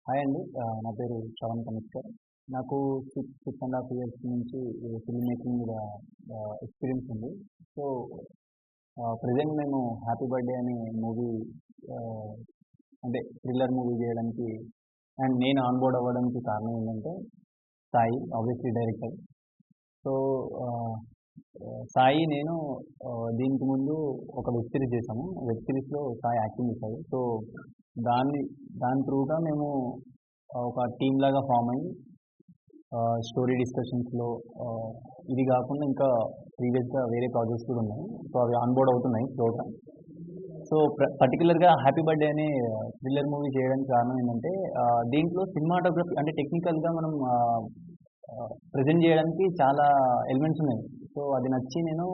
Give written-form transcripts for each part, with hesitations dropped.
Hi అండి. నా పేరు శ్రవణ్ కమిట్కర్. నాకు 6.5 ఇయర్స్ నుంచి ఫిల్మ్ మేకింగ్ మీద ఎక్స్‌పీరియన్స్ ఉంది. సో, ప్రెజెంట్ మేము 'హ్యాపీ బర్త్‌డే' అనే మూవీ ఆహ్, అంటే థ్రిల్లర్ మూవీ చేయడానికి అండ్ నేను ఆన్ బోర్డ్ అవ్వడానికి కారణం ఏంటంటే సాయి ఆబ్వియస్లీ డైరెక్టర్. సో, ఆహ్, సాయి నేను దీనికి ముందు ఒక వెబ్ సిరీస్ చేశాము. వెబ్ సిరీస్‌లో సాయి యాక్టింగ్ చేశారు. సో, దాన్ని దాని త్రూగా మేము ఒక టీమ్ లాగా ఫార్మ్ అయ్యి స్టోరీ డిస్కషన్స్‌లో ఇది గాకుండా ఇంకా ప్రీవియస్‌గా వేరే ప్రాజెక్ట్స్ కూడా ఉన్నాయి. సో, అవి ఆన్ బోర్డ్ అవుతున్నాయి స్లోగా. సో, పర్టిక్యులర్‌గా 'హ్యాపీ బర్త్‌డే' అనే థ్రిల్లర్ మూవీ చేయడానికి కారణం ఏంటంటే దీంట్లో సినిమాటోగ్రఫీ అంటే టెక్నికల్‌గా మనం ప్రెజెంట్ చేయడానికి చాలా ఎలిమెంట్స్ ఉన్నాయి. సో, అది నచ్చి నేను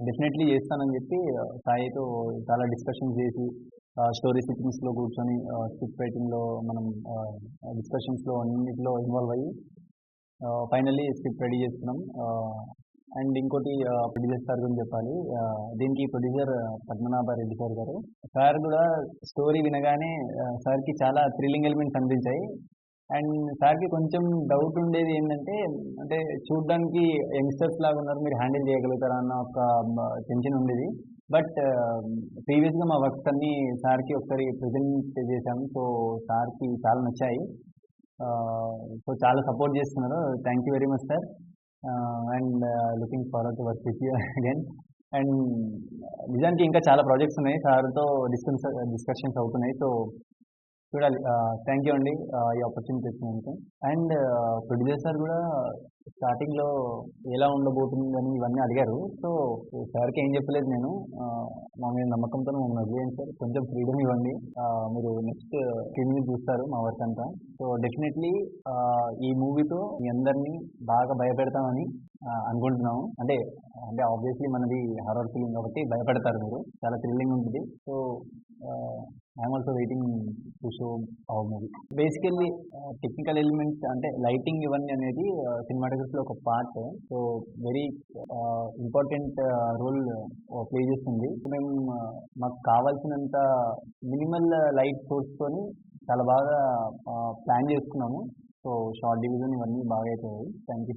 డెఫినెట్‌లీ చేస్తానని చెప్పి సాయితో చాలా డిస్కషన్స్ చేసి స్టోరీ సిట్టింగ్స్‌లో కూర్చొని స్క్రిప్ట్ రైటింగ్‌లో మనం డిస్కషన్స్‌లో అన్నిటిలో ఇన్వాల్వ్ అయ్యి ఫైనల్లీ స్క్రిప్ట్ రెడీ చేసుకున్నాం. అండ్ ఇంకోటి ప్రొడ్యూసర్ సార్ గురించి చెప్పాలి. దీనికి ప్రొడ్యూసర్ పద్మనాభరెడ్డి సార్ గారు. సార్ కూడా స్టోరీ వినగానే సార్‌కి చాలా థ్రిల్లింగ్ ఎలిమెంట్స్ అనిపించాయి. అండ్ సార్‌కి కొంచెం డౌట్ ఉండేది ఏంటంటే, అంటే చూడ్డానికి యంగ్‌స్టర్స్ లాగా ఉన్నారు. మీరు హ్యాండిల్ చేయగలుగుతారా అన్న ఒక టెన్షన్ ఉండేది. బట్ ప్రీవియస్‌గా మా వర్క్స్ అన్నీ సార్‌కి ఒకసారి ప్రెజెంట్ చేశాము. సో, సార్‌కి చాలా నచ్చాయి. సో, చాలా సపోర్ట్ చేస్తున్నారు. Thank you very much sir. And looking forward to work with you again. And నిజానికి ఇంకా చాలా ప్రాజెక్ట్స్ ఉన్నాయి. సార్‌తో డిస్కషన్స్ అవుతున్నాయి. సో, చూడాలి. థ్యాంక్ యూ అండి. ఈ ఆపర్చునిటీ ఇచ్చినందుకు. అండ్ ప్రొడ్యూసర్ సార్ గూడా స్టార్టింగ్‌లో ఎలా ఉండబోతుందని ఇవన్నీ అడిగారు. సో, సార్‌కి ఏం చెప్పలేదు నేను. మా మీద నమ్మకంతోనే మమ్మల్ని వదిలేయండి సార్. కొంచెం ఫ్రీడమ్ ఇవ్వండి. మీరు నెక్స్ట్ స్క్రీన్ మీద చూస్తారు మా వర్క్ అంతా. సో, డెఫినెట్‌లీ ఈ మూవీతో మీ అందరిని బాగా భయపెడతామని అనుకుంటున్నాము. అంటే ఆబ్వియస్లీ మనది హారర్ ఫిల్మ్ కాబట్టి భయపడతారు మీరు. చాలా థ్రిల్లింగ్ ఉంటది. So, I'm also waiting to show our movie. Basically technical elements అంటే లైటింగ్ ఇవన్నీ అనేది సినిమాటోగ్రఫీలో ఒక part. So, very important role play చేస్తుంది. మేము మాకు కావాల్సినంత మినిమల్ లైట్ సోర్స్‌తోని చాలా బాగా ప్లాన్ చేసుకున్నాము. సో, షార్ట్ డివిజన్ ఇవన్నీ బాగా అయిపోయాయి. Thank you.